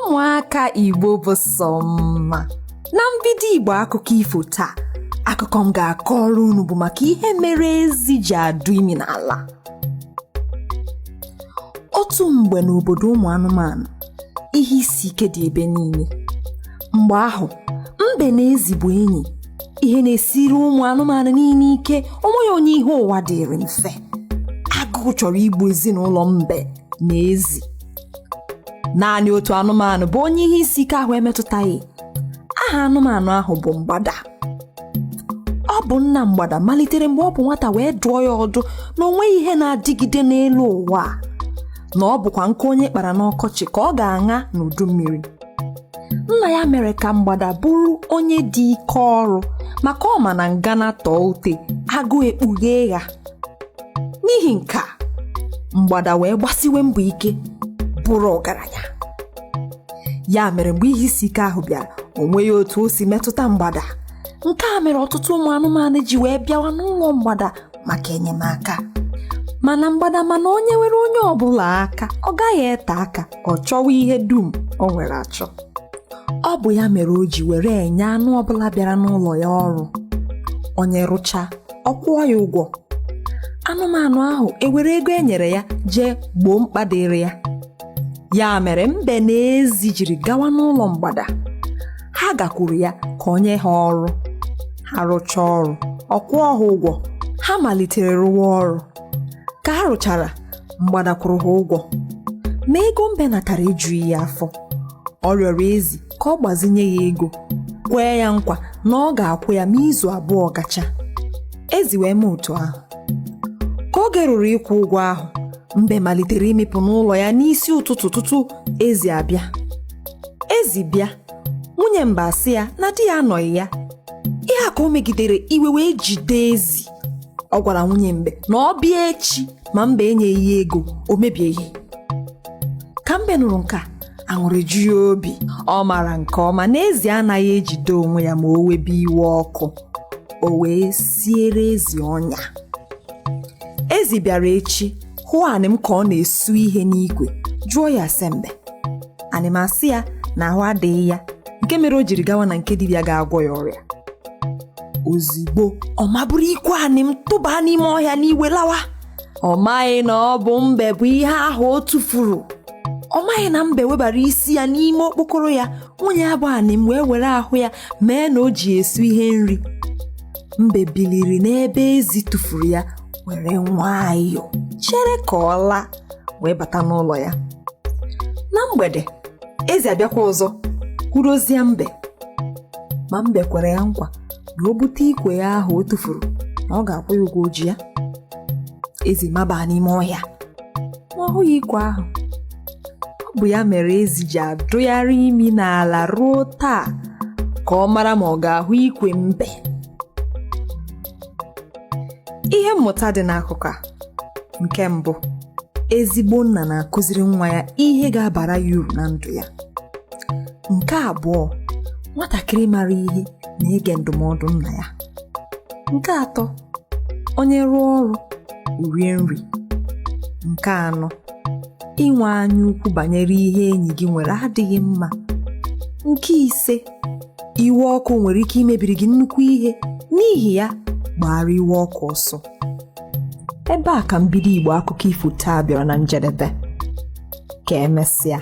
Ụmụaka Igbo bụ sọ mma. Na mbido Igbo akụkọ ifo taa, akụkọ m ga-akọrọ unu bụ maka ihe mere ezi ji adụ imi n'ala. Otu mgbe n'obodo ụmụ anụmanụ, ihe isi ike dị ebe niile. Mgbe ahụ, mbe na ezi bụ enyi. Ihe na-esiri ụmụ anụmanụ niile ike, onweghị onye ihe ụwa dịrị mfe. Agụụ chọrọ igbu ezinụlọ mbe na ezi. Naanị otu anụmanụ bụ onye ihe isi ike ahụ emetụtaghị. Aha anụmanụ ahụ bụ mgbada. Ọ bụ nna mgbada malitere mgbe ọ bụ nwata wee dụọ ya ọdụ na onweghị ihe na-adịgide n'elu ụwa, na ọ bụkwa nke onye kpara n'ọkọchị ka ọ ga-aṅa n'udu mmiri. Nna ya mere ka mgbada bụrụ onye dị ike ọrụ maka ọ ma na ngana tọọ ute agụụ ekpughee ya. N'ihi nke a, mgbada wee gbasiwe mbọ ike bụrụ ọgaranya. Ya mere mgbe ihe isi ike ahụ bịara, o nweghị otu o si metụta mgbada. Nke a mere ọtụtụ ụmụ anụmanụ ji wee bịawa n'ụlọ mgbada maka enyemaka. Mana onye nwere onye ọbụla aka, ọ gaghị ete aka, ọ chọwa ihe dum o nwere achọ. Ọ bụ ya mere o ji were enye anụ ọbụla bịara n'ụlọ ya ọrụ. Onye rụcha, ọ kwụọ ya ụgwọ. Anụmanụ ahụ ewere ego e nyere ya jee gboo mkpa dịrị ya. Ya mere mbe na ezi jiri gawa n'ụlọ mgbada. Ha gakwuru ya ka o nye ha ọrụ. Ha rụchaa ọrụ, ọ kwụọ ha ụgwọ. Ha malitere rụwa ọrụ. Ka ha rụchara, mgbada kwụrụ ha ụgwọ. Ma ego mbe natara ejughị ya afọ. Ọ rịọrọ ezi ka ọ gbazinye ya ego, kwee ya nkwa na ọ ga-akwụ ya ma izu abụọ gacha. Ezi wee mee otu ahụ. Ka oge ruru ịkwụ ụgwọ ahụ, mbe malitere imepụ n'ụlọ ya n'isi ụtụtụ tutu ezi abịa. Ezi bịa, nwunye mbe asị ya na di ya anọghị ya. Ihe a ka o megidere iwe wee jide ezi. Ọ gwara nwunye mbe na ọ bịa echi ma mbe enyeghị ya ego, o mebieghị. Ka mbe nụrụ nke a, aṅụrị ju ya obi. Ọ mara nke ọma na ezi anaghị ejide onwe ya ma o webe iwe ọkụ. O wee siere ezi ọnya. Ezi bịara echi hụ anịm ka ọ na-esu ihe n'igwe, jụọ ya ase mbe. Anịm asị ya na ahụ adịghị ya, nke mere o jiri gawa na nke dibịa ga-agwọ ya ọrịa. Ozigbo ọ maburu ikwe anịm tụba n'ime ọhịa n'iwe lawa. Ọ maghị na ọ bụ mbe bụ ihe ahụ o tụfuru. Ọ maghị na mbe webara isi ya n'ime okpokoro ya. Nwunye ya bụ anịm wee were ahụ ya mee na o ji esu ihe nri. Mbe biliri n'ebe ezi tụfuru ya were nwayọọ chere ka ọ laa wee bata n'ụlọ ya. Na mgbede, ezi abịakwa ọzọ kwurozie mbe. Ma mbe kwere ya nkwa na o bute ikwe ya ahụ o tụfuru na ọ ga-akwụ ya ụgwọ ji ya. Ezi maba n'ime ọhịa ma ọ hụghị ikwe ahụ. Ọ bụ ya mere ezi ji adụgharị imi n'ala ruo taa ka ọ mara ma ọ ga-ahụ ikwe mbe. Ihe mmụta dị n'akụkọ a: nke mbụ, ezigbo nna na-akụziri nwa ya ihe ga-abara ya uru na ndụ ya. Nke abụọ, nwatakịrị mara ihe na-ege ndụmọdụ nna ya. Nke atọ, onye rụọ ọrụ, o rie nri. Nke anọ, inwe anya ukwu banyere ihe enyi gị nwere adịghị mma. Nke ise, iwe ọkụ nwere ike imebiri gị nnukwu ihe, n'ihi ya gbara iwe ọkụ ọsọ. Ebe a ka mbido Igbo akụkọ ifo taa bịara na njedebe. Ka emesịa.